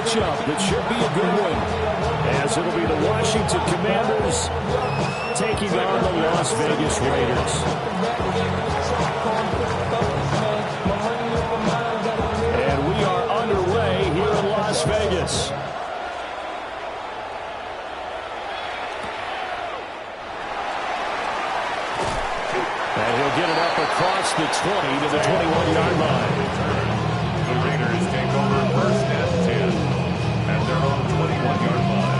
matchup that should be a good one, as it'll be the Washington Commanders taking on the Las Vegas Raiders. And we are underway here in Las Vegas. And he'll get it up across the 20 to the 21-yard line. The Raiders take over first and 10 at their own 21-yard line.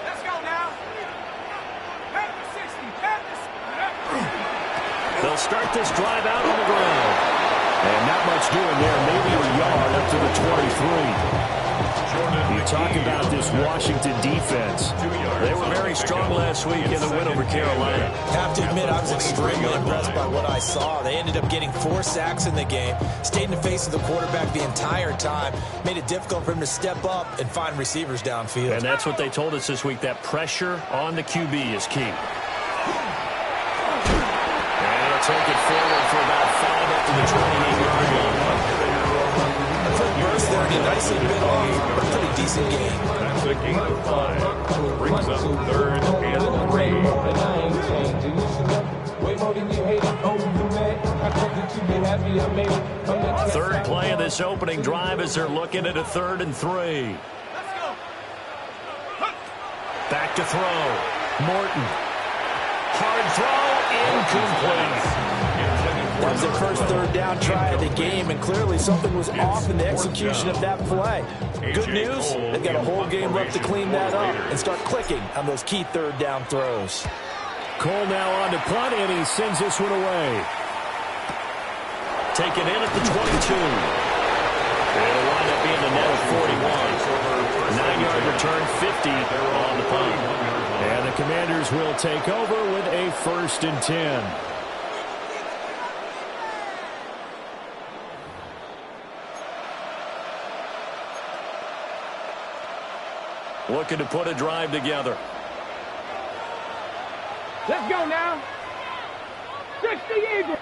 Let's go now. Back to 60. Back to 60. They'll start this drive out on the ground. And not much doing there. Maybe a yard up to the 23. You talk about this Washington defense. They were very strong last week in the win over Carolina. Have to admit, I was extremely impressed by what I saw. They ended up getting 4 sacks in the game, stayed in the face of the quarterback the entire time, made it difficult for him to step up and find receivers downfield. And that's what they told us this week, that pressure on the QB is key. And he'll take it forward for about 5 up to the 28-yard line. Burst there, and he nicely bit off a pretty decent game. That's a gain of 5. Brings up 3rd and 3. Third play of this opening drive as they're looking at a 3rd and 3. Back to throw. Morton. Hard throw. Incomplete. That was their first 3rd down try of the game, and clearly something was off in the execution of that play. Good news, they've got a whole game left to clean that up and start clicking on those key 3rd down throws. Cole now on to punt, and he sends this one away. Taken in at the 22. It'll wind up being a net of 41. 9-yard return, 50 on the punt. And the Commanders will take over with a 1st and 10. Looking to put a drive together. Let's go now. 60 Eagles.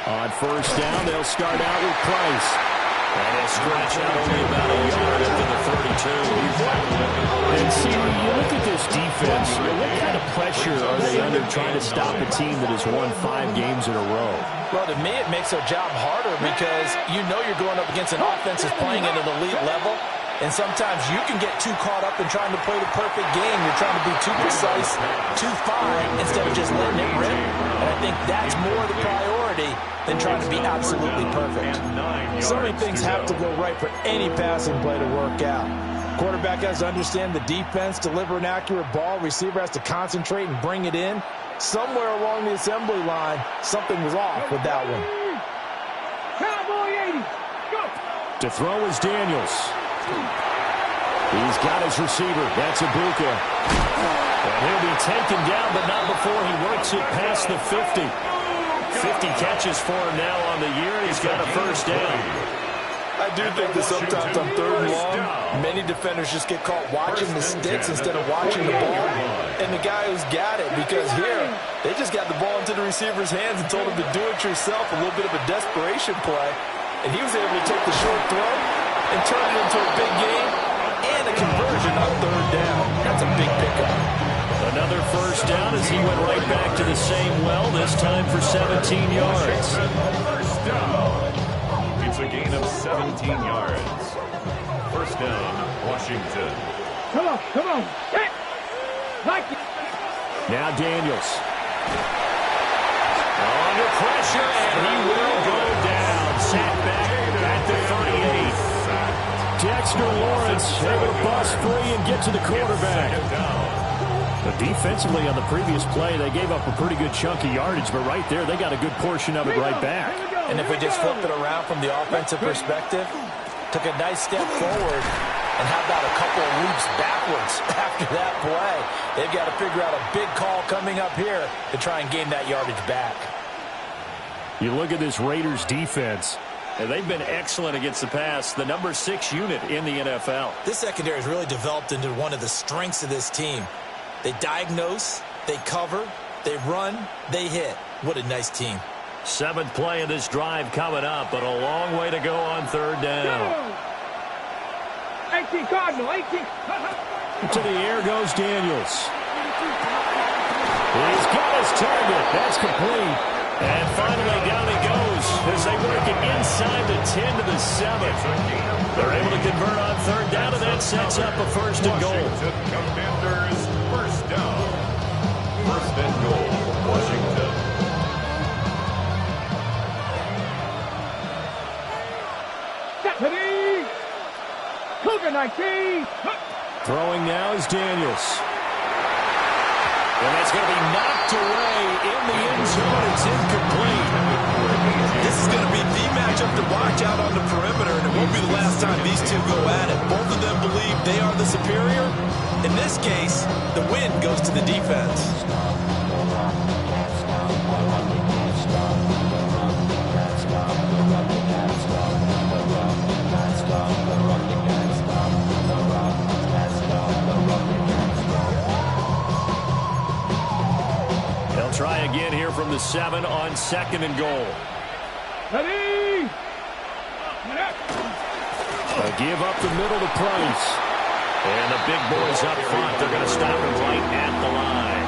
On 1st down, they'll start out with Price. And he'll stretch out only about a yard into the 32. And see, when you look at this defense, what kind of pressure are they under trying to stop a team that has won 5 games in a row? Well, to me, it makes their job harder because you know you're going up against an offense that's playing at an elite level. And sometimes you can get too caught up in trying to play the perfect game. You're trying to be too precise, too fine, instead of just letting it rip. And I think that's more the priority than trying to be absolutely perfect. So many things have to go right for any passing play to work out. Quarterback has to understand the defense, deliver an accurate ball. Receiver has to concentrate and bring it in. Somewhere along the assembly line, something was off with that one. Cowboy 80. Go. To throw is Daniels. He's got his receiver. That's Ibuka. And he'll be taken down, but not before he works it past the 50. 50 catches for him now on the year. He's got a 1st down. I do think that sometimes on 3rd and long, many defenders just get caught watching the sticks instead of watching the ball. And the guy who's got it, because here, they just got the ball into the receiver's hands and told him to do it yourself, a little bit of a desperation play. And he was able to take the short throw and turn it into a big game and a conversion on 3rd down. That's a big pickup. Another 1st down as he went right back to the same well, this time for 17 yards. 1st down. It's a gain of 17 yards. 1st down, Washington. Come on, come on. Hit. Like it. Now Daniels. Under pressure, and he will go down. Sack back at the 38. Dexter Lawrence able to bust free and get to the quarterback. But defensively on the previous play, they gave up a pretty good chunk of yardage, but right there, they got a good portion of it right back. And if we just flip it around from the offensive perspective, took a nice step forward, and how about a couple of leaps backwards after that play? They've got to figure out a big call coming up here to try and gain that yardage back. You look at this Raiders defense, and they've been excellent against the pass, the number 6 unit in the NFL. This secondary has really developed into one of the strengths of this team. They diagnose, they cover, they run, they hit. What a nice team. 7th play of this drive coming up, but a long way to go on 3rd down. 18 Cardinal, 18. To the air goes Daniels. He's got his target. That's complete. And finally down he goes as they work it inside the 10 to the 7. They're able to convert on 3rd down, and that sets up a 1st and goal. Commanders, 1st down. 1st and goal, Washington. Stephanie! Cougar 19! Throwing now is Daniels. And that's going to be knocked away in the end zone. It's incomplete. This is going to be the matchup to watch out on the perimeter, and it won't be the last time these two go at it. Both of them believe they are the superior. In this case, the win goes to the defense. They'll try again here from the 7 on 2nd and goal. Ready! A give up the middle to Price. And the big boys up front, they're going to stop him right at the line.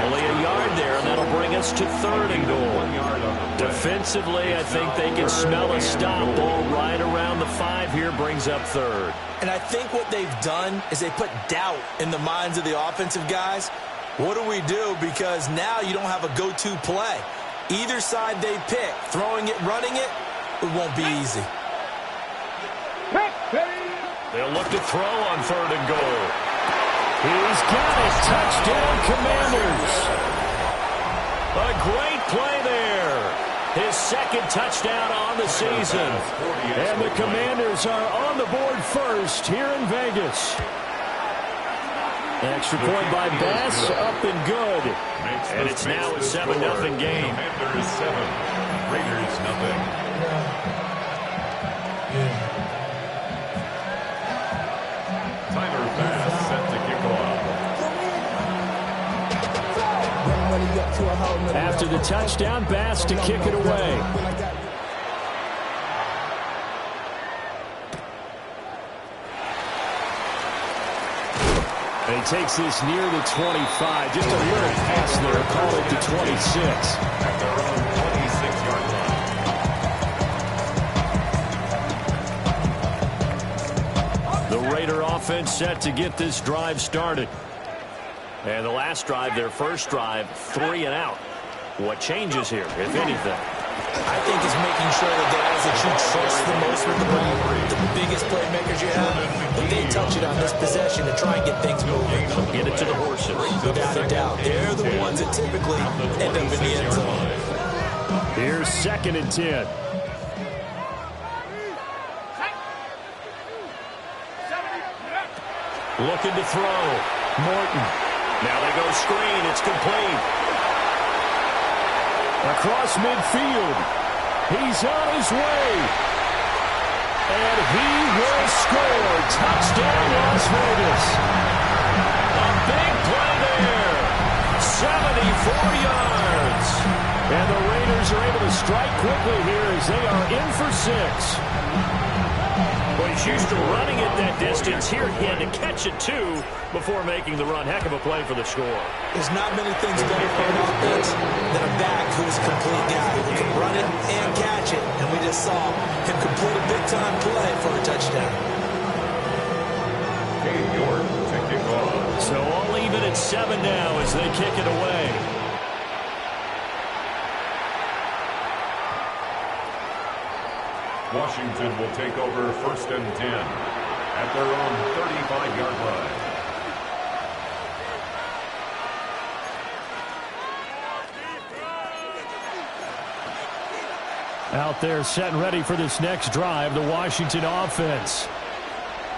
Only a yard there, and that'll bring us to 3rd and goal. Defensively, I think they can smell a stop. Ball right around the 5 here, brings up 3rd. And I think what they've done is they put doubt in the minds of the offensive guys. What do we do? Because now you don't have a go-to play. Either side they pick, throwing it, running it, it won't be easy. They'll look to throw on 3rd and goal. He's got it. Touchdown, Commanders. A great play there. His 2nd touchdown on the season. And the Commanders are on the board first here in Vegas. Extra point by Bass, up and good. And it's now a 7-0 game. Commanders 7, Raiders nothing. Tyler Bass set to kick off. After the touchdown, Bass to kick it away. And he takes this near the 25. Just a little pass there. Call it to 26. At their own 26-yard line. The Raider offense set to get this drive started. And the last drive, their first drive, 3 and out. What changes here, if anything? I think it's making sure the guys that you trust the most with the ball, the biggest playmakers you have, that they touch it on this possession to try and get things moving. Get it to the horses. Without a doubt, they're the ones that typically end up in the end zone. Here's 2nd and 10. Looking to throw. Morton. Now they go screen. It's complete. Across midfield. He's on his way. And he will score. Touchdown, Las Vegas. A big play there. 74 yards. And the Raiders are able to strike quickly here as they are in for 6. Well, he's used to running it that distance. Here he had to catch it, too, before making the run. Heck of a play for the score. There's not many things better for an offense than a back who's a complete guy who can run it and catch it. And we just saw him complete a big-time play for a touchdown. Hey, York to kick off. So all even at 7 now as they kick it away. Washington will take over 1st and 10 at their own 35-yard line. Out there set and ready for this next drive, the Washington offense.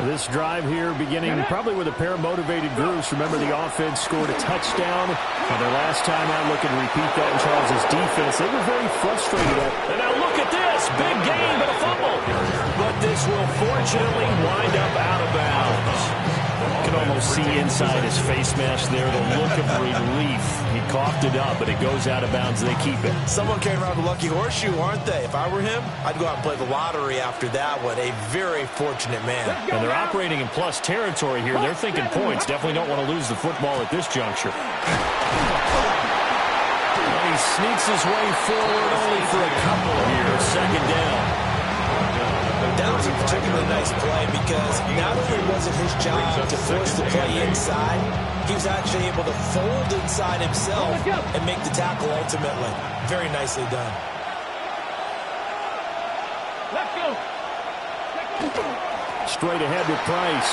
This drive here beginning probably with a pair of motivated groups. Remember, the offense scored a touchdown on their last time out. Looking to repeat that in Charles' defense. They were very frustrated. And now look at this. Big gain, but a fumble. But this will fortunately wind up out of bounds. can almost see inside his face mask there, the look of relief. He coughed it up, but it goes out of bounds. They keep it. Someone carrying around a lucky horseshoe, aren't they? If I were him, I'd go out and play the lottery after that one. A very fortunate man. And they're operating in plus territory here. They're thinking points. Definitely don't want to lose the football at this juncture. And he sneaks his way forward only for a couple here. Second down. That was a particularly nice play because not only was it his job to force the play inside, he was actually able to fold inside himself and make the tackle ultimately. Very nicely done. Let's go. Straight ahead with Price.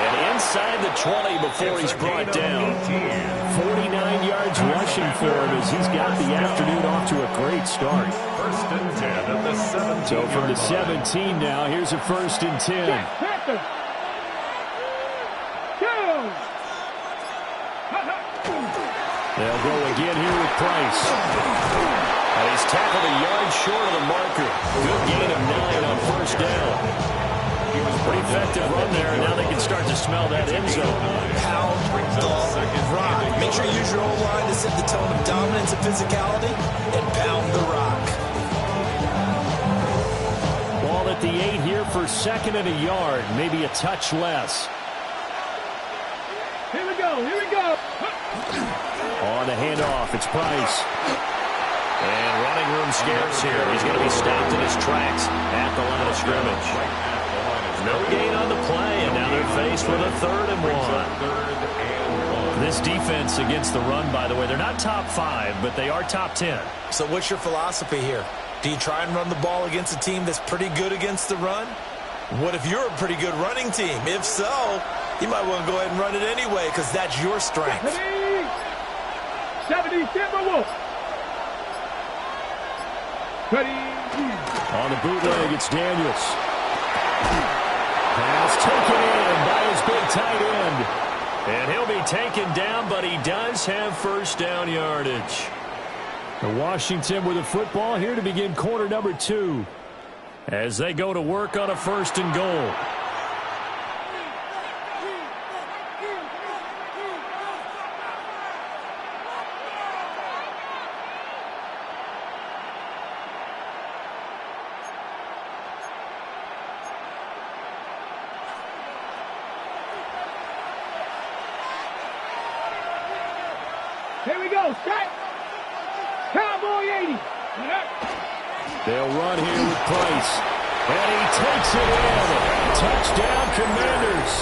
And inside the 20 before he's brought down. 49 yards rushing for him as he's got the afternoon off to a great start. First and 10 at the 17. So from the 17 now, here's a first and 10. Panther. They'll go again here with Price. And he's tackled a yard short of the marker. Good gain of 9 on first down. Pretty effective run there, and now they can start to smell that end zone. Pound the rock. Make sure you use your O-line to set the tone of dominance and physicality, and pound the rock. Ball at the 8 here for second and a yard, maybe a touch less. Here we go. Here we go. On the handoff, it's Price. And running room scarce here. He's going to be stopped in his tracks at the line of scrimmage. No gain on the play, and now they're faced with a 3rd and 1. This defense against the run, by the way, they're not top 5, but they are top 10. So what's your philosophy here? Do you try and run the ball against a team that's pretty good against the run? What if you're a pretty good running team? If so, you might want to go ahead and run it anyway because that's your strength. 70 Timberwolves. Ready. On the bootleg, it's Daniels. Pass taken in by his big tight end. And he'll be taken down, but he does have first down yardage. The Washington with the football here to begin quarter number 2 as they go to work on a 1st and goal. Here we go. Set. Cowboy 80. They'll run here with Price. And he takes it in. Touchdown, Commanders.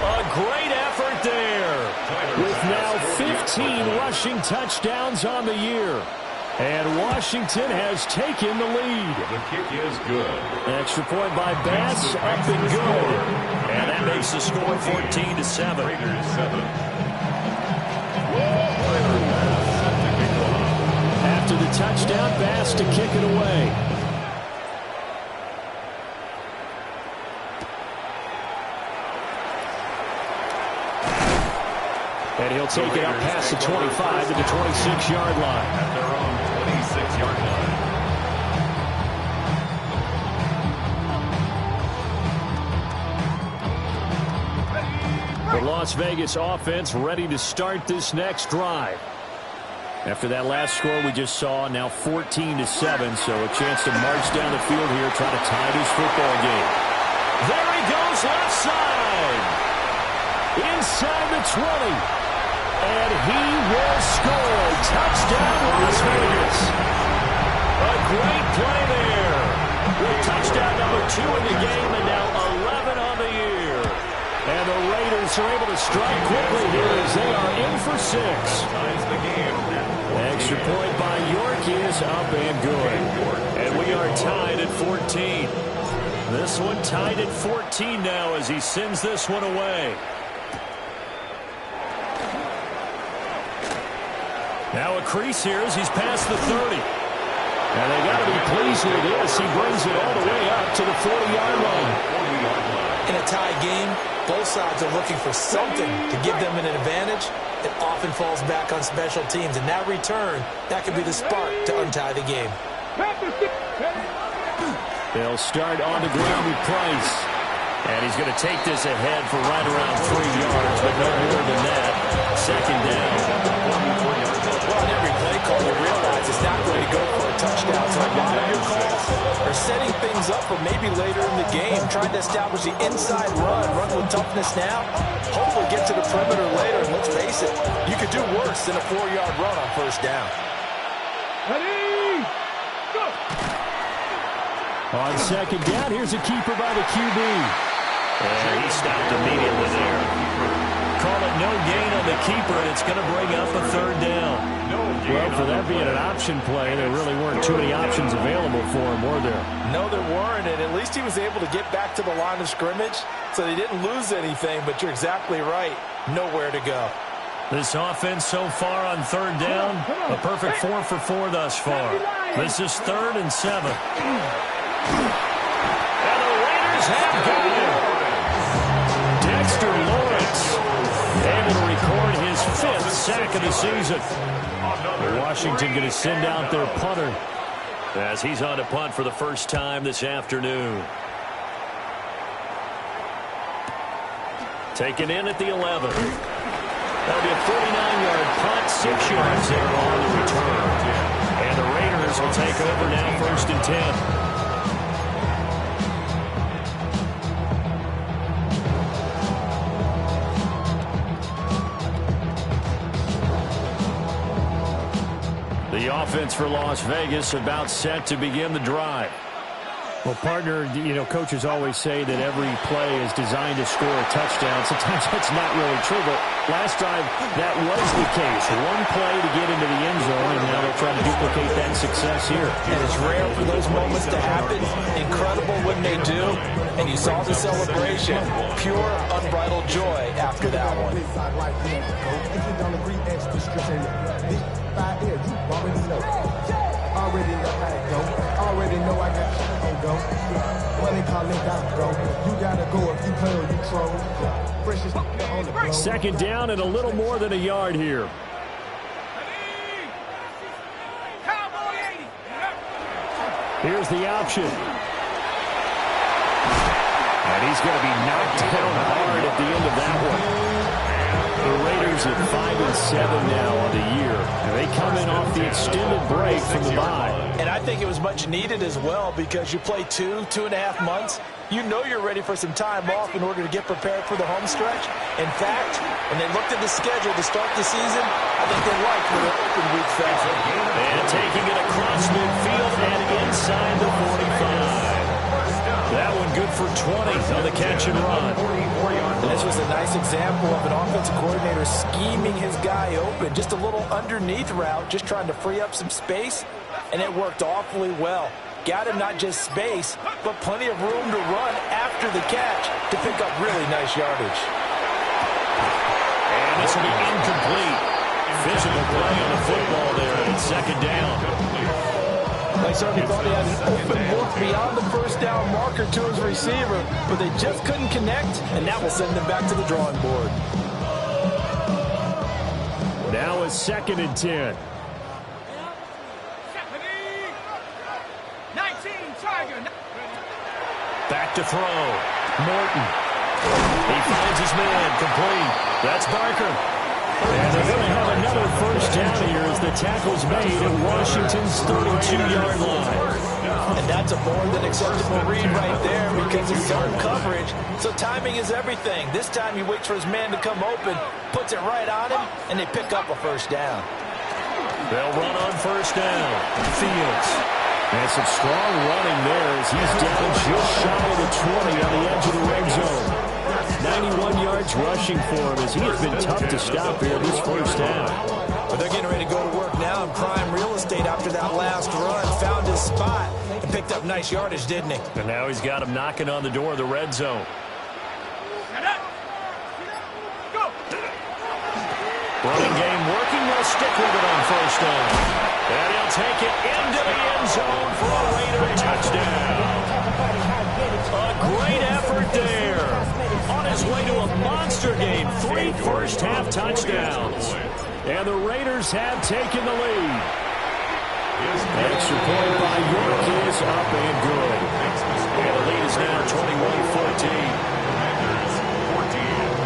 A great effort there. With now 15 rushing touchdowns on the year. And Washington has taken the lead. The kick is good. Extra point by Bass, up and good. And that makes the score 14-7. Raiders 7. After the touchdown, Bass to kick it away. And he'll take it up past the 25 to the 26-yard line. At their own 26-yard line. The Las Vegas offense ready to start this next drive. After that last score we just saw, now 14-7, so a chance to march down the field here, try to tie this football game. There he goes, left side. Inside the 20. And he will score. Touchdown, Las Vegas. A great play there. Touchdown number 2 in the game, and now 11 on the year. And the Raiders are able to strike quickly here as they are in for 6. Ties the game. Extra point by York is up and good. And we are tied at 14. This one tied at 14 now as he sends this one away. Now a crease here as he's past the 30. And they got to be pleased with this. He brings it all the way up to the 40-yard line. In a tie game, both sides are looking for something to give them an advantage. It often falls back on special teams. And that return, that could be the spark to untie the game. They'll start on the ground with Price. And he's going to take this ahead for right around 3 yards, but no more than that. Second down. Well, in every play call, you realize it's not going to go for a touchdown. So a lot of your calls are setting things up for maybe later in the game, trying to establish the inside run with toughness now. Hopefully get to the perimeter later, and let's face it, you could do worse than a 4-yard run on first down. Ready, go! On second down, here's a keeper by the QB. And he stopped immediately there. Call it no gain on the keeper, and it's going to bring up a third down. Well, for that being an option play, there really weren't too many options available for him, were there? No, there weren't, and at least he was able to get back to the line of scrimmage, so they didn't lose anything, but you're exactly right. Nowhere to go. This offense so far on third down, a perfect 4 for 4 thus far. This is 3rd and 7. And the Raiders have got it. Dexter Lawrence able to record his 5th sack of the season. Washington going to send out their punter as he's on to punt for the first time this afternoon. Taken in at the 11. That'll be a 49-yard punt, 6 yards there on the return. And the Raiders will take over now, 1st and 10. The offense for Las Vegas about set to begin the drive. Well, partner, coaches always say that every play is designed to score a touchdown. Sometimes that's not really true, but last drive that was the case. One play to get into the end zone, and now they'll try to duplicate that success here. And it's rare for those moments to happen. Incredible when they do. And you saw the celebration. Pure, unbridled joy after that one. Already know how it go. Already know I got shit on go. Money calling, gotta go. You gotta go if you play or you troll. Freshest on the blow. Second down and a little more than a yard here. Here's the option. And he's going to be knocked down hard at the end of that one. The Raiders at 5 and 7 now on the year. And they come in off the extended break from the bye. And I think it was much needed as well because you play 2.5 months. You know you're ready for some time off in order to get prepared for the home stretch. In fact, when they looked at the schedule to start the season, I think they liked where their open week fell. And taking it across midfield and inside the 45. That one good for 20 on the catch and run. This was a nice example of an offensive coordinator scheming his guy open. Just a little underneath route, just trying to free up some space, and it worked awfully well. Got him not just space, but plenty of room to run after the catch to pick up really nice yardage. And this will be incomplete. Physical play on the football there, and it's second down. They certainly thought he had an open look beyond the first down marker to his receiver, but they just couldn't connect, and that will send them back to the drawing board. Now it's 2nd and 10. 19, Tiger. Back to throw. Morton. He finds his man. Complete. That's Barker. And they're going to have another first down here as the tackle's made at Washington's 32-yard line. And that's a more than acceptable read right there because it's zone coverage. So timing is everything. This time he waits for his man to come open, puts it right on him, and they pick up a first down. They'll run on first down. Fields. And some strong running there as he's down just shy of the 20 on the edge of the red zone. 91 yards rushing for him as he has been tough to stop here this first half. But they're getting ready to go to work now in prime real estate after that last run. Found his spot and picked up nice yardage, didn't he? And now he's got him knocking on the door of the red zone. Running game working. They'll stick with it on first down. And he'll take it into the end zone for a Raider touchdown. A great effort there. On his way to a monster game. 3 first-half touchdowns. And the Raiders have taken the lead. Extra point by York is up and good. And the lead is now 21-14. Commanders 14.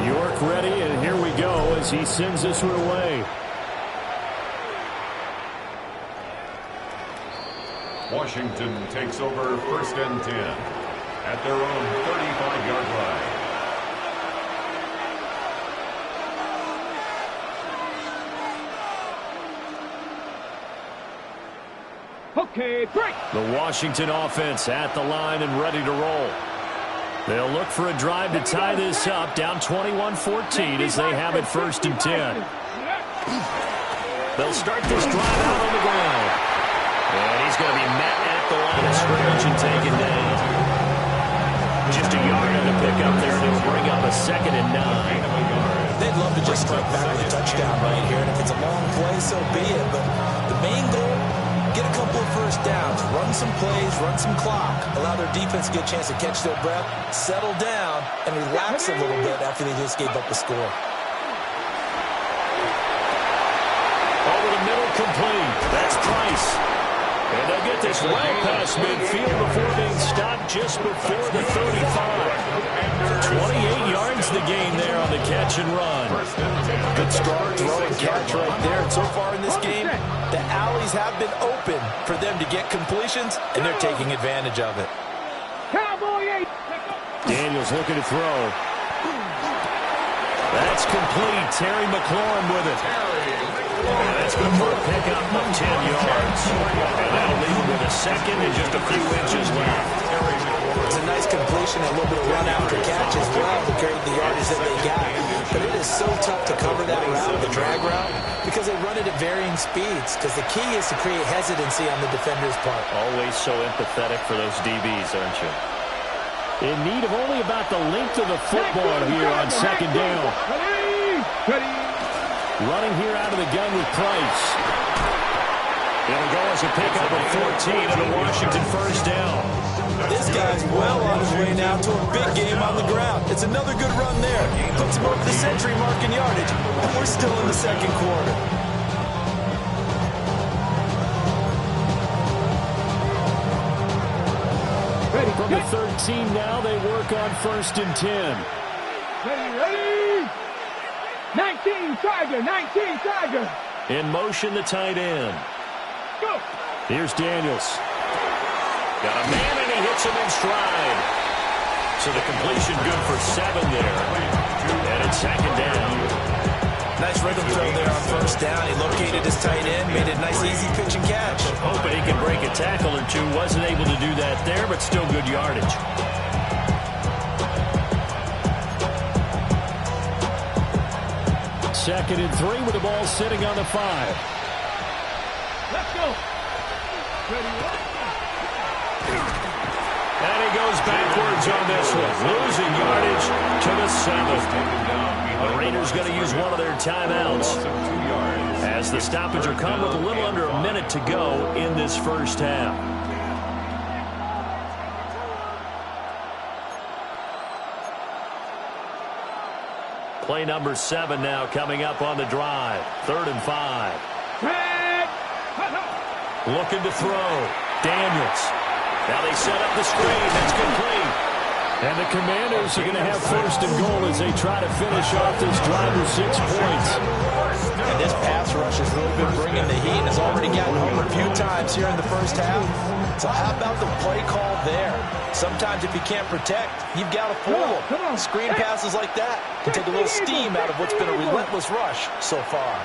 York ready, and here we go as he sends this one away. Washington takes over 1st and 10 at their own 35-yard line. Okay, break. The Washington offense at the line and ready to roll. They'll look for a drive to tie this up, down 21-14 as they have it 1st and 10. They'll start this drive out on the ground. And he's going to be met at the line of scrimmage and taken down. Just a yard on the pickup there, and it'll bring up a 2nd and 9. They'd love to just strike back with a touchdown right here, and if it's a long play, so be it. But the main goal, get a couple of first downs, run some plays, run some clock, allow their defense to get a chance to catch their breath, settle down, and relax a little bit after they just gave up the score. Over the middle, complete. That's Price. And they'll get this well past midfield before being stopped just before the 35. 28 yards the gain there on the catch and run. Good strong throw and catch right there. And so far in this game, the alleys have been open for them to get completions, and they're taking advantage of it. Cowboy 8. Daniels looking to throw. That's complete. Terry McLaurin with it. And that's good for a pickup of 10 yards. And that'll leave him with a 2nd and just a few inches left. It's a nice completion, a little bit of run after catch as well to carry the yardage that they got. But it is so tough to cover that route, the drag route, because they run it at varying speeds. Because the key is to create hesitancy on the defender's part. Always so empathetic for those DBs, aren't you? In need of only about the length of the football here on 2nd down. Ready. Running here out of the gun with Price. It'll go as a pickup of 14 and a Washington 1st down. This guy's well on his way now to a big game on the ground. It's another good run there. Puts him over the century mark in yardage. And we're still in the 2nd quarter. Ready. From the 13 now, they work on 1st and 10. Ready. 19 Tiger. In motion, the tight end. Go. Here's Daniels. Got a man, and he hits him in stride. So the completion good for 7 there. And it's 2nd down. Nice rhythm throw there on 1st down. He located his tight end, made it a nice, easy pitch and catch. Hoping he can break a tackle or two. Wasn't able to do that there, but still good yardage. Second and 3 with the ball sitting on the 5. Let's go. Ready. And he goes backwards on this one. Losing yardage to the 7. The Raiders going to use one of their timeouts as the stoppage will come with a little under a minute to go in this 1st half. Play number 7 now coming up on the drive. 3rd and 5. Looking to throw. Daniels. Now they set up the screen. That's complete. And the Commanders are going to have 1st and goal as they try to finish off this drive with 6 points. And this pass rush has really been bringing the heat and has already gotten home a few times here in the 1st half. So how about the play call there? Sometimes if you can't protect, you've got to fool them. Screen passes like that can take a little steam out of what's been a relentless rush so far.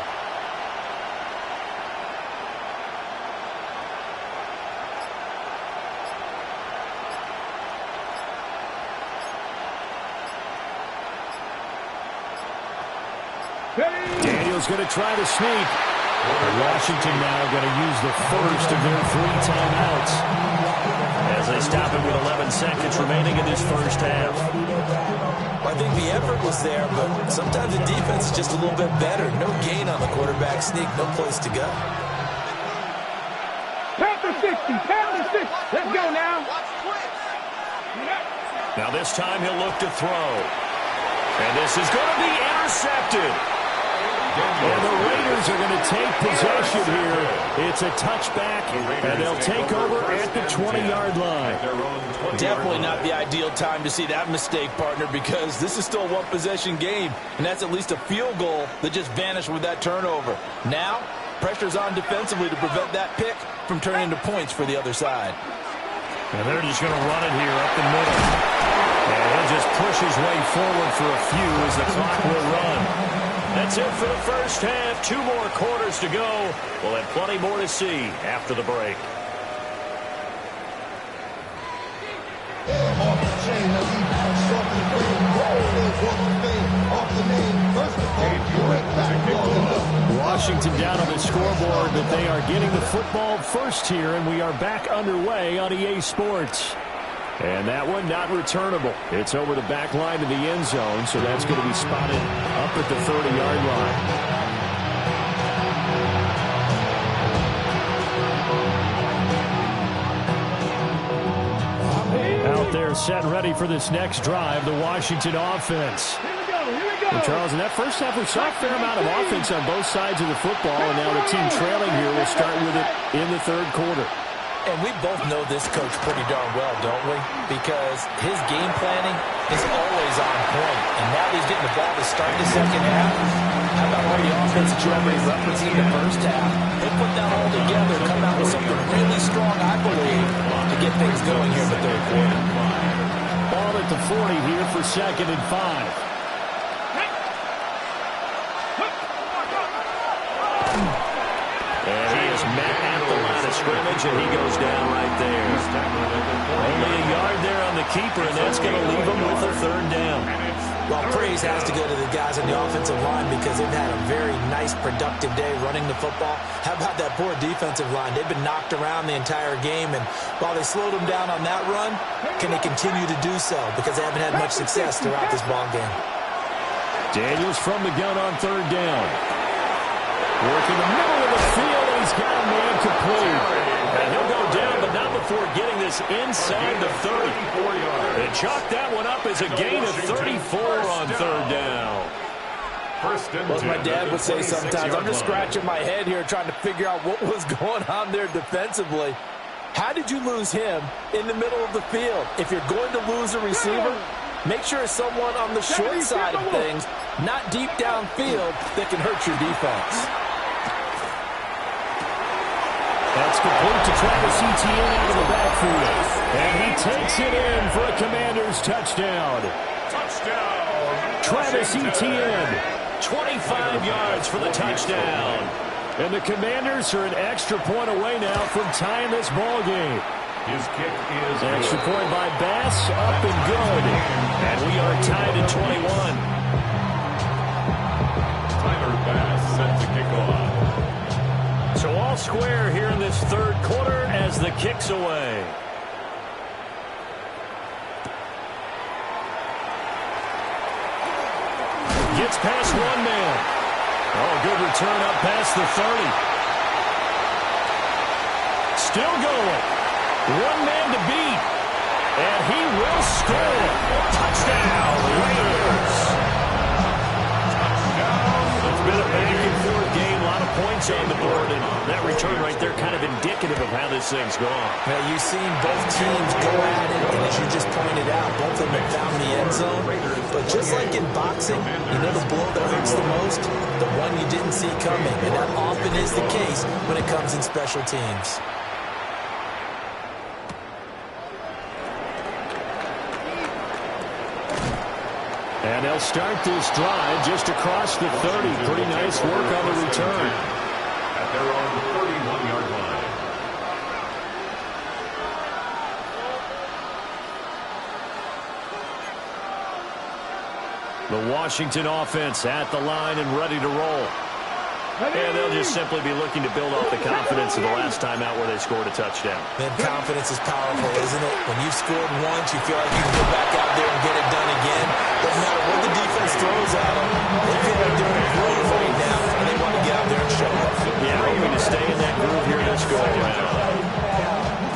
Daniels going to try to sneak. Washington now going to use the 1st of their 3 timeouts as they stop it with 11 seconds remaining in this 1st half. I think the effort was there, but sometimes the defense is just a little bit better. No gain on the quarterback sneak, no place to go. Panther 60. Let's go now. Now this time he'll look to throw. And this is going to be intercepted. And the Raiders are going to take possession here. It's a touchback, and they'll take over at the 20-yard line. Definitely not the ideal time to see that mistake, partner, because this is still a one-possession game, and that's at least a field goal that just vanished with that turnover. Now, pressure's on defensively to prevent that pick from turning into points for the other side. And they're just going to run it here up the middle. And he'll just push his way forward for a few as the clock will run. That's it for the first half. 2 more quarters to go. We'll have plenty more to see after the break. Washington down on the scoreboard, but they are getting the football first here, and we are back underway on EA Sports. And that one not returnable. It's over the back line to the end zone, so that's going to be spotted up at the 30-yard line. Out there set ready for this next drive, the Washington offense. And Charles, in that first half, we saw a fair amount of offense on both sides of the football, and now the team trailing here will start with it in the third quarter. And we both know this coach pretty darn well, don't we? Because his game planning is always on point. And now he's getting the ball to start the second half. How about all the offense that you already referenced in the first half? They put that all together, come out with something really strong, I believe, to get things going here in the third quarter. Ball at the 40 here for 2nd and 5. And he is met at the line of scrimmage, and he goes down right there. Only a yard there on the keeper, and that's going to leave him with a 3rd down. Well, praise has to go to the guys on the offensive line because they've had a very nice, productive day running the football. How about that poor defensive line? They've been knocked around the entire game, and while they slowed them down on that run, can they continue to do so? Because they haven't had much success throughout this ball game. Daniels from the gun on 3rd down. Working the middle of the field, and he's got a man complete. And he'll go down, but not before getting this inside the 30. They chalk that one up as a gain of 34 on 3rd down. Well, as my dad would say sometimes, I'm just scratching my head here trying to figure out what was going on there defensively. How did you lose him in the middle of the field? If you're going to lose a receiver, make sure it's someone on the short side of things, not deep downfield, that can hurt your defense. That's complete to Travis Etienne out of the backfield. And he takes it in for a Commanders touchdown. Travis Etienne, 25 yards for the touchdown. And the Commanders are an extra point away now from tying this ball game. His kick is extra point by Bass, up and good. And we are tied at 21. Tyler Bass set to kick off. So all square here in this third quarter as the kick's away. Gets past one man. Oh, good return up past the 30. Still going. One man to beat. And he will score. Touchdown, Raiders. It's been a back and forth game. A lot of points on the board. And that return right there kind of indicative of how this thing's gone. Now, you've seen both teams go at it. And as you just pointed out, both of them have found the end zone. But just like in boxing, you know the blow that hurts the most? The one you didn't see coming. And that often is the case when it comes in special teams. And they'll start this drive just across the 30. Pretty nice work on the return. At their own 31-yard line. The Washington offense at the line and ready to roll. And they'll just simply be looking to build off the confidence of the last time out where they scored a touchdown. Man, confidence is powerful, isn't it? When you've scored once, you feel like you can go back out there and get it done again. Doesn't matter what the defense throws at them. They feel like they're in a groove right now, and they want to get out there and show up. Yeah, hoping to stay in that groove here this go-around.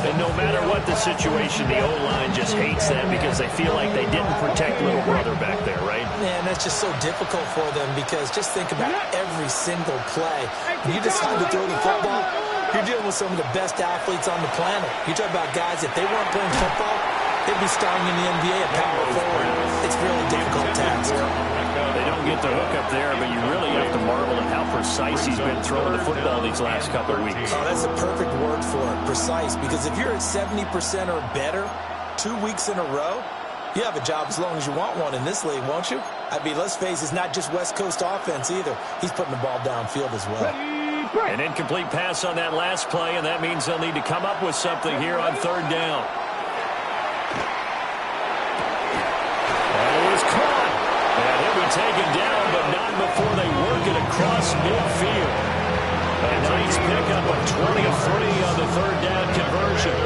And no matter what the situation, the O-line just hates that because they feel like they didn't protect little brother back there, right? And it's just so difficult for them because just think about every single play. When you decide to throw the football, you're dealing with some of the best athletes on the planet. You talk about guys, if they weren't playing football, they'd be starting in the NBA at power forward. It's a really difficult task. They don't get the hook up there, but you really have to marvel at how precise he's been throwing the football these last couple of weeks. Oh, that's a perfect word for it, precise, because if you're at 70% or better 2 weeks in a row, you have a job as long as you want one in this league, won't you? I mean, let's face it, it's not just West Coast offense either. He's putting the ball downfield as well. An incomplete pass on that last play, and that means they'll need to come up with something here on third down. That was caught. And he'll be taken down, but not before they work it across midfield. A nice pickup of 23 on the third down conversion.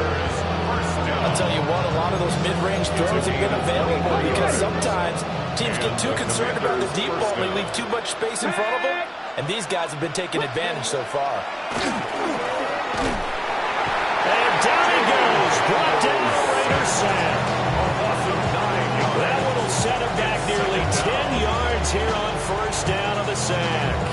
I'll tell you what, a lot of those mid-range throws have been available because sometimes teams get too concerned about the deep ball and they leave too much space in front of them, and these guys have been taking advantage so far. And down he goes, brought down Raider sack. That one will set him back nearly 10 yards here on first down on the sack.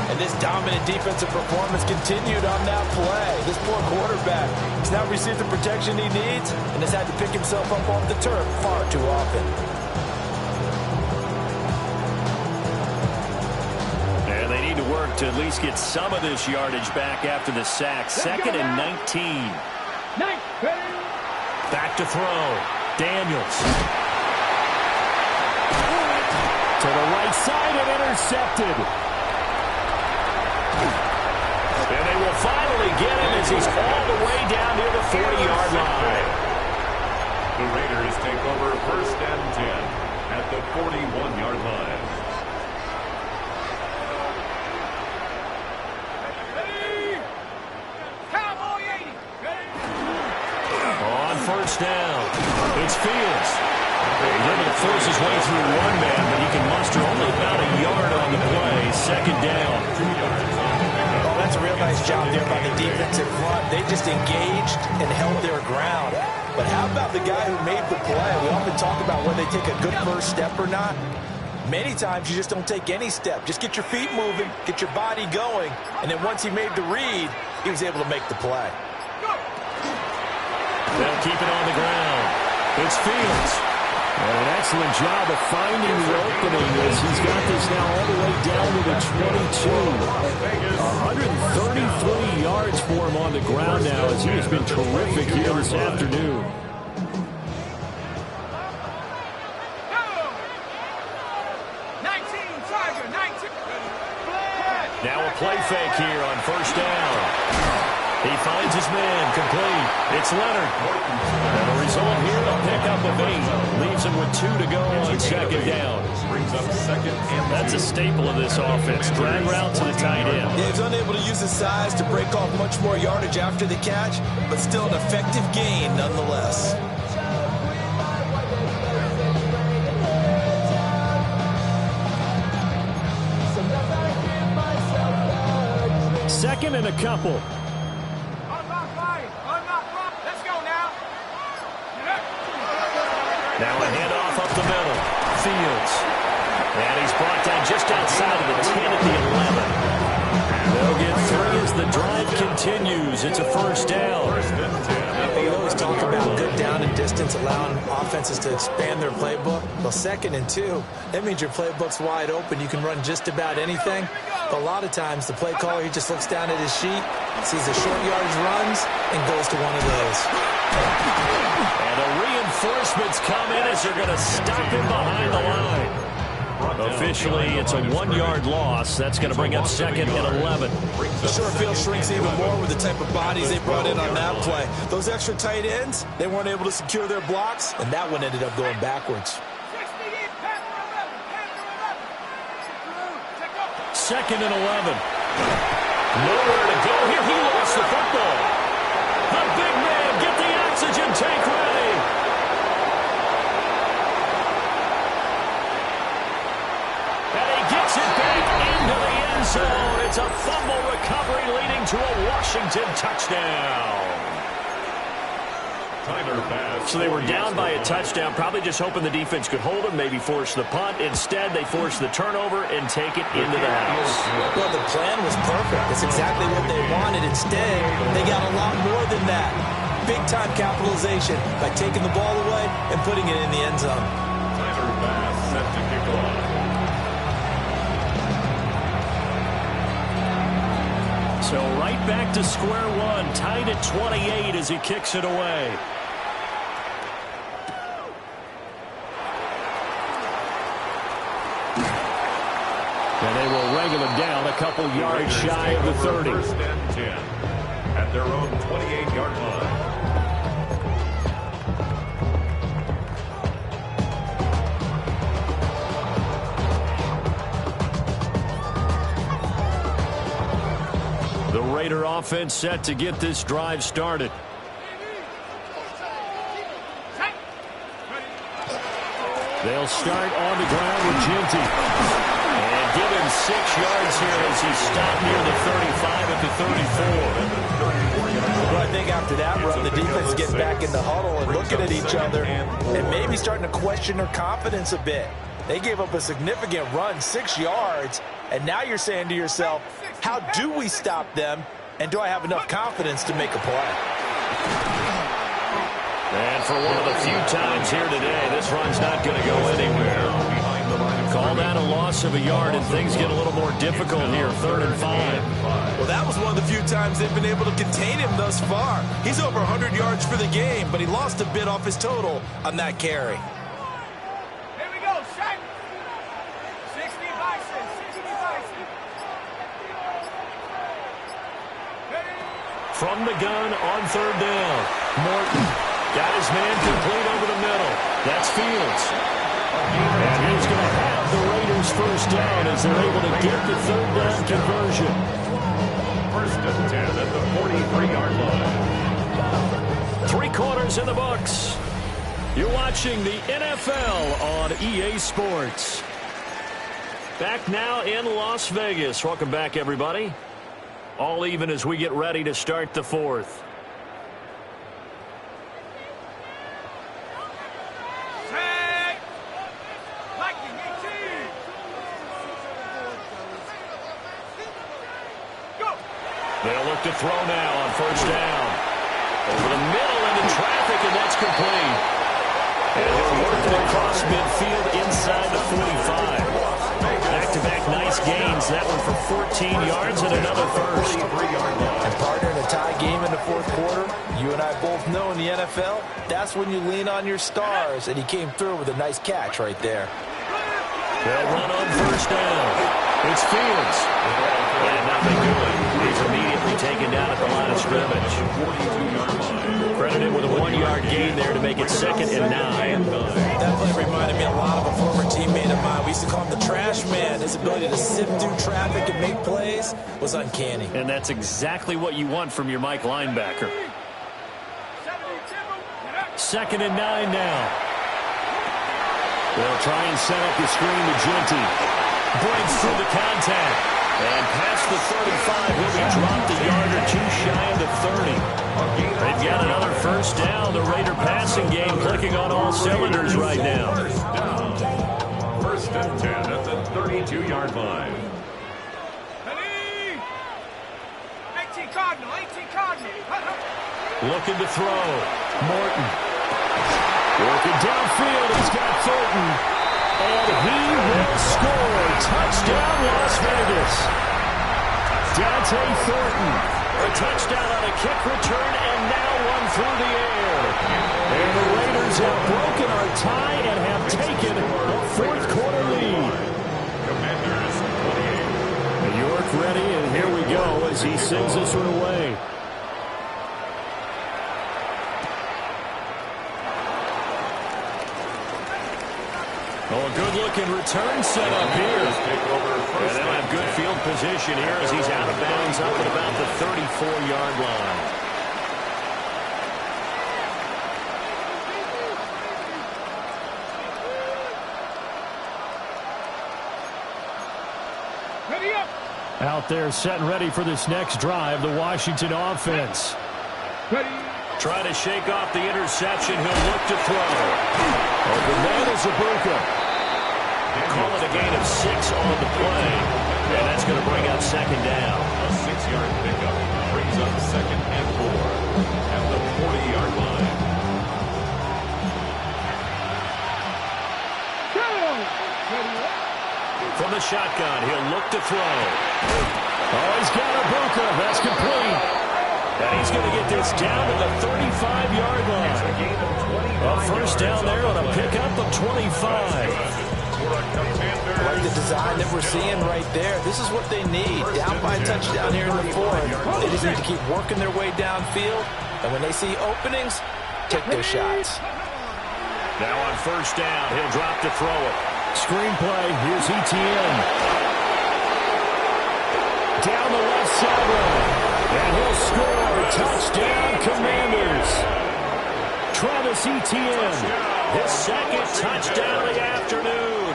And this dominant defensive performance continued on that play. This poor quarterback has not received the protection he needs and has had to pick himself up off the turf far too often. And they need to work to at least get some of this yardage back after the sack. Second and 19. Back to throw. Daniels. To the right side and intercepted. And they will finally get him as he's all the way down near the 40-yard line. The Raiders take over first and 10 at the 41-yard line. On first down, it's Fields. He's able to force his way through one man, but he can muster only about a yard on the play. Second down. Oh, that's a real nice job there by the defensive front. They just engaged and held their ground. But how about the guy who made the play? We often talk about whether they take a good first step or not. Many times you just don't take any step. Just get your feet moving, get your body going, and then once he made the read, he was able to make the play. They'll keep it on the ground. It's Fields. And an excellent job of finding the opening as he's got this now all the way down to the 22. 133 yards for him on the ground now as he has been terrific here this afternoon. Now a play fake here on first down. He finds his man, complete. It's Leonard. And the result here, a pickup of 8. Leaves him with 2 to go on second down. Brings up second and That's a staple of this offense. Drag route to the tight end. Yeah, he's unable to use his size to break off much more yardage after the catch, but still an effective gain nonetheless. Second and a couple. Now a handoff up the middle. Fields. And he's brought down just outside of the 10 at the 11. They'll get 3 as the drive continues. It's a first down. We always talk about good down and distance, allowing offenses to expand their playbook. Well, second and 2, that means your playbook's wide open. You can run just about anything. But a lot of times, the play caller, he just looks down at his sheet, sees the short yardage runs, and goes to one of those. And the reinforcements come in as they're going to stop him behind the line. Officially, it's a 1-yard loss. That's going to bring up second and 11. The short field shrinks even more with the type of bodies they brought in on that play. Those extra tight ends, they weren't able to secure their blocks, and that one ended up going backwards. Second and 11. Nowhere to go here. He lost the football. The big man, get the oxygen tank ready. And he gets it back into the end zone. It's a fumble recovery leading to a Washington touchdown. So they were down by a touchdown, probably just hoping the defense could hold them, maybe force the punt. Instead, they forced the turnover and take it into the house. Well, the plan was perfect. It's exactly what they wanted. Instead, they got a lot more than that. Big-time capitalization by taking the ball away and putting it in the end zone. Tyler Bass set to kick off. So right back to square one, tied at 28 as he kicks it away. And they will wrangle him down a couple yards shy of the 30. First and 10 at their own 28-yard line. The Raider offense set to get this drive started. They'll start on the ground with Ginty. And give him 6 yards here as he stopped near the 35 at the 34. Well, I think after that run, the defense gets back in the huddle and looking at each other and maybe starting to question their confidence a bit. They gave up a significant run, 6 yards, and now you're saying to yourself, how do we stop them, and do I have enough confidence to make a play? And for one of the few times here today, this run's not going to go anywhere. Call that a loss of a yard, and things get a little more difficult here, 3rd and 5. Well, that was one of the few times they've been able to contain him thus far. He's over 100 yards for the game, but he lost a bit off his total on that carry. Here we go, Shaq. 60 Bison, 60 Bison. From the gun on 3rd down, Morton got his man complete over the middle. That's Fields. And he's going to have the Raiders first down as they're able to get the 3rd down conversion. First and 10 at the 43-yard line. 3 quarters in the books. You're watching the NFL on EA Sports. Back now in Las Vegas. Welcome back, everybody. All even as we get ready to start the 4th. They'll look to throw now on 1st down. Over the middle into traffic, and that's complete. And they're working across midfield inside the 45. Back-to-back nice gains. That one for 14 yards and another first. And partner, in a tie game in the 4th quarter, you and I both know in the NFL, that's when you lean on your stars, and he came through with a nice catch right there. They'll run on 1st down. It's Fields. And nothing doing. He's immediately taken down at the line of scrimmage. Credited with a 1-yard gain there to make it 2nd and 9. That play reminded me a lot of a former teammate of mine. We used to call him the trash man. His ability to sift through traffic and make plays was uncanny. And that's exactly what you want from your Mike linebacker. 2nd and 9 now. They'll try and set up the screen to Ginty. Breaks through the contact. And past the 35, he'll be dropped a yard or 2 shy of the 30. They've got another first down. The Raider passing game clicking on all cylinders right now. First and 10 at the 32-yard line. 18 Cardinal, 18 Cardinal. Looking to throw. Morton. Working downfield. He's got Thornton. And he will score. Touchdown, Las Vegas. Dante Thornton. A touchdown on a kick return, and now one through the air. And the Raiders have broken our tie and have taken a 4th quarter lead. Commanders 28. York ready, and here we go as he sends this one away. Oh, a good-looking return set up here. And they'll have good field position here as he's out of bounds up at about the 34-yard line. Ready up. Out there set and ready for this next drive, the Washington offense. Ready. Trying to shake off the interception. He'll look to throw. The man is Ibuka. Call it a gain of 6 on the play. And that's going to bring up second down. A 6-yard pickup brings up 2nd and 4 at the 40-yard line. From the shotgun, he'll look to throw. Oh, he's got Ibuka. That's complete. And he's going to get this down to the 35-yard line. A first down there on a pickup of 25. I like the design that we're seeing right there. This is what they need. Down by a touchdown here in the 4th. They just need to keep working their way downfield. And when they see openings, take their shots. Now on first down, he'll drop to throw it. Screenplay, here's Etienne. Down the left sideline. And he'll score. Touchdown, Commanders. Travis Etienne, his 2nd touchdown of the afternoon.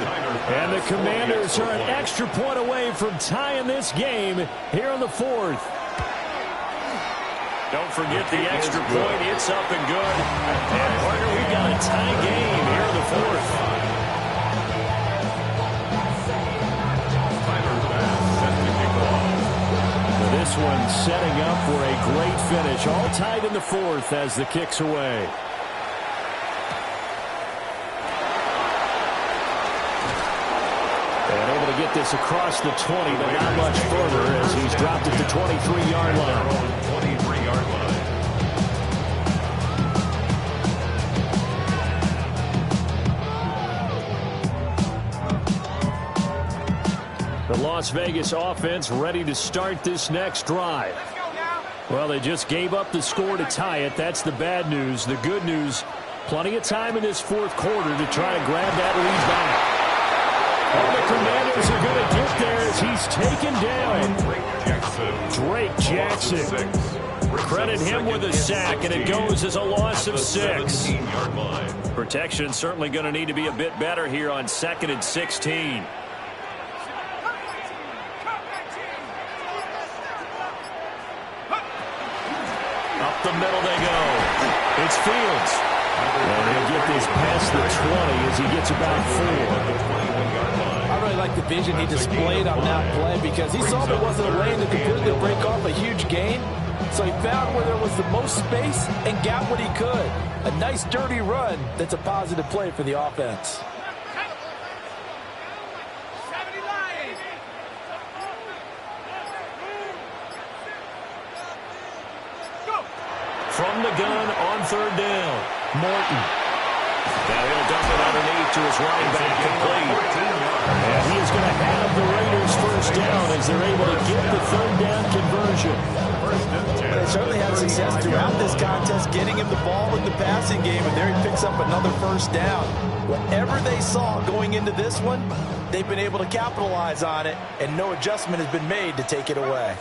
And the Commanders are an extra point away from tying this game here in the 4th. Don't forget the extra point. It's up and good. And partner, we've got a tie game here in the 4th. This one setting up for a great finish. All tied in the 4th as the kick's away. And able to get this across the 20, but not much further as he's dropped it to 23-yard line. 23-yard line. The Las Vegas offense ready to start this next drive. Well, they just gave up the score to tie it. That's the bad news. The good news, plenty of time in this 4th quarter to try to grab that lead back. And the Commanders are going to get there as he's taken down. Drake Jackson. Credit him with a sack, and it goes as a loss of 6. Protection certainly going to need to be a bit better here on 2nd and 16. Up the middle they go. It's Fields. And he'll get this past the 20 as he gets about 4. I really like the vision he displayed on that play because he saw there wasn't a lane to completely break off a huge gain. So he found where there was the most space and got what he could. A nice dirty run that's a positive play for the offense. From the gun on 3rd down, Morton. Now he'll dump it underneath to his running back, complete. And he is going to have the Raiders first down as they're able to get the 3rd down conversion. They certainly had success throughout this contest getting him the ball in the passing game, and there he picks up another first down. Whatever they saw going into this one, they've been able to capitalize on it, and no adjustment has been made to take it away.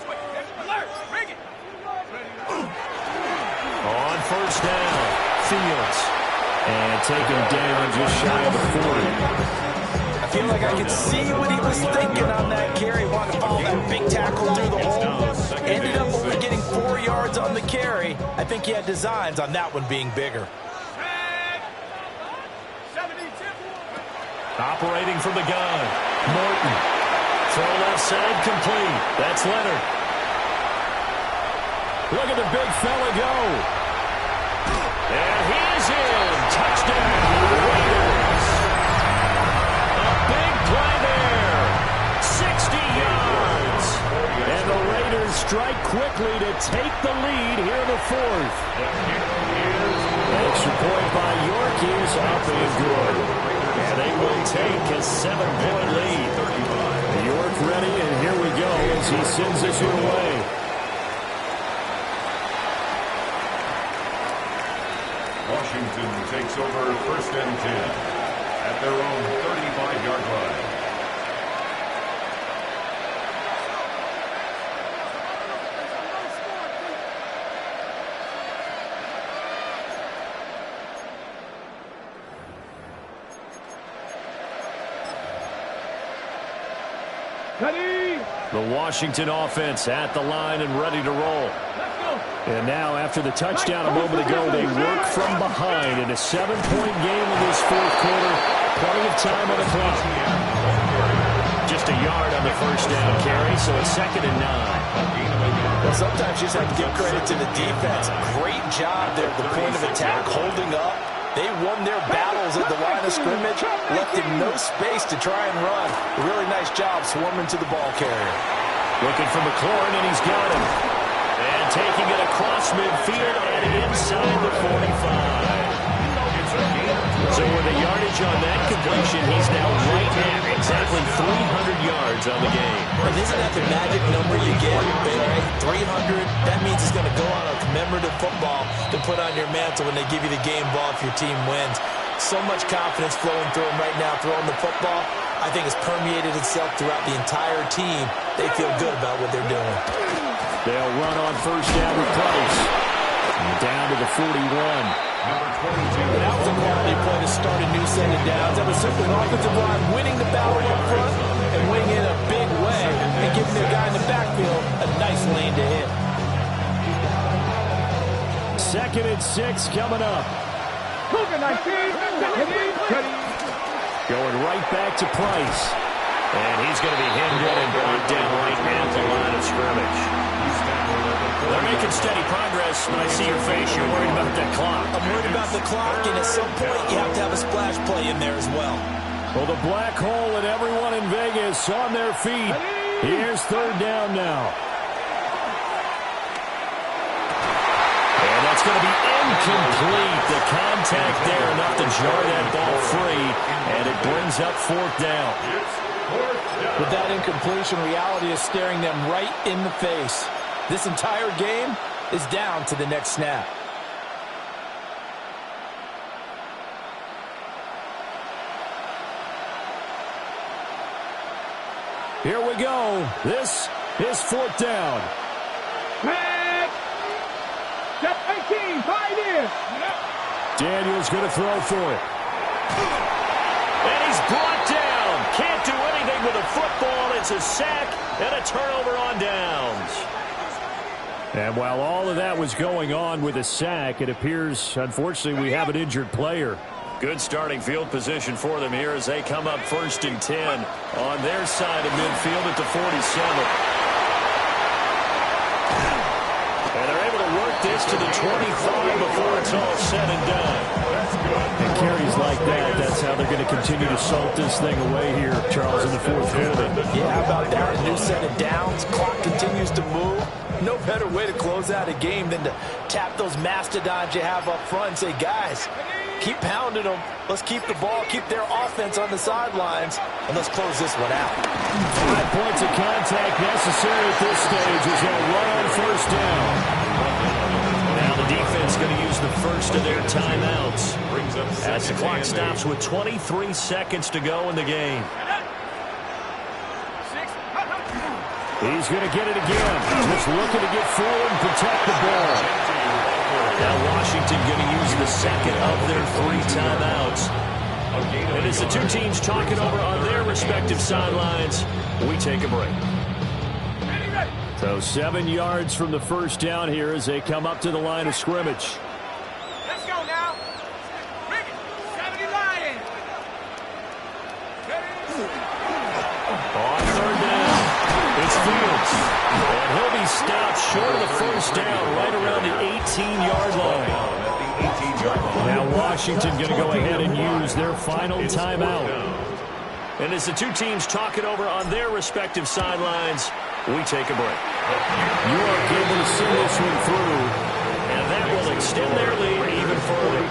On first down, Fields. And taken down just shy of the 40. I feel like I could see what he was thinking on that carry. Wanted to follow that big tackle through the hole. Ended up only getting 4 yards on the carry. I think he had designs on that one being bigger. Operating from the gun, Morton. Throw left side, complete. That's Leonard. Look at the big fella go. And he's in. Touchdown, Raiders. A big play there. 60 yards. And the Raiders strike quickly to take the lead here in the 4th. Extra point by York is up and good. And they will take a 7-point lead. York ready, and here we go as he sends us your way. Washington takes over 1st and 10 at their own 35-yard line. Ready? The Washington offense at the line and ready to roll. Let's go. And now, after the touchdown a moment ago, they work from behind in a 7-point game in this fourth quarter. Plenty of time on the clock. Just a yard on the first down carry, so it's 2nd and 9. Well, sometimes you just have to give credit to the defense. Great job there at the point of attack, holding up. They won their battles at the line of scrimmage, left him no space to try and run. Really nice job swarming to the ball carrier. Looking for McLaurin, and he's got him. And taking it across midfield and inside the 45. So with the yardage on that completion, he's now right at exactly 300 yards on the game. And isn't that the magic number you get? Right? 300, that means it's going to go on a commemorative football to put on your mantle when they give you the game ball if your team wins. So much confidence flowing through him right now throwing the football. I think it's permeated itself throughout the entire team. They feel good about what they're doing. They'll run on first down with Price. And down to the 41. That was a quality play to start a new set of downs. That was simply an offensive line winning the battle up front and winning in a big way and giving their guy in the backfield a nice lane to hit. 2nd and 6 coming up. Going right back to Price. And he's going to be hemmed in and brought down right at the line of scrimmage. They're making steady progress, but I see your face. You're worried about that clock. I'm worried about the clock, and at some point you have to have a splash play in there as well. Well, the black hole and everyone in Vegas on their feet. Here's 3rd down now. And that's going to be incomplete. The contact there, enough to jar that ball free, and it brings up 4th down. With that incompletion, reality is staring them right in the face. This entire game is down to the next snap. Here we go. This is 4th down. Step 18, 5 in. Daniels going to throw for it. And he's brought down. Can't do anything with a football. It's a sack and a turnover on downs. And while all of that was going on with a sack, it appears, unfortunately, we have an injured player. Good starting field position for them here as they come up 1st and 10 on their side of midfield at the 47. And they're able to work this to the 25 before it's all said and done. And carries like that, that's how they're going to continue to salt this thing away here, Charles, in the 4th quarter. Yeah, how about that? A new set of downs. Clock continues to move. No better way to close out a game than to tap those mastodons you have up front and say, guys, keep pounding them. Let's keep the ball, keep their offense on the sidelines, and let's close this one out. 5 points of contact necessary at this stage as they'll run on 1st down. Now the defense going to use the first of their timeouts as the clock stops with 23 seconds to go in the game. He's going to get it again. Just looking to get forward and protect the ball. Now Washington going to use the second of their 3 timeouts. And as the two teams talking over on their respective sidelines, we take a break. So 7 yards from the first down here as they come up to the line of scrimmage. Let's go now. Bring it. 70 Lions. On 3rd down, it's Fields. And he'll be stopped short of the first down right around the 18-yard line. Now Washington going to go ahead and use their final timeout. And as the two teams talk it over on their respective sidelines, we take a break. York able to see this one through, and that will extend their lead even further.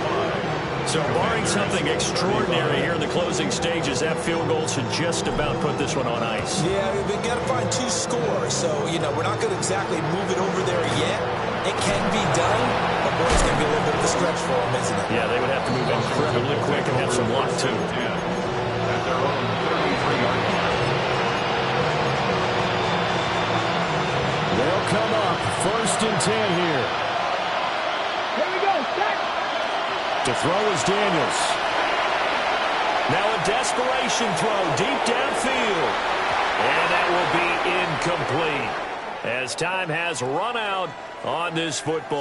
So barring something extraordinary here in the closing stages, that field goal should just about put this one on ice. Yeah, we've got to find 2 scores, so, we're not going to exactly move it over there yet. It can be done, but boy, it's going to be a little bit of a stretch for them, isn't it? Yeah, they would have to move incredibly quick and have some luck, too. They'll come up 1st and 10 here. Here we go. Set. To throw is Daniels. Now a desperation throw deep downfield. And that will be incomplete. as time has run out on this football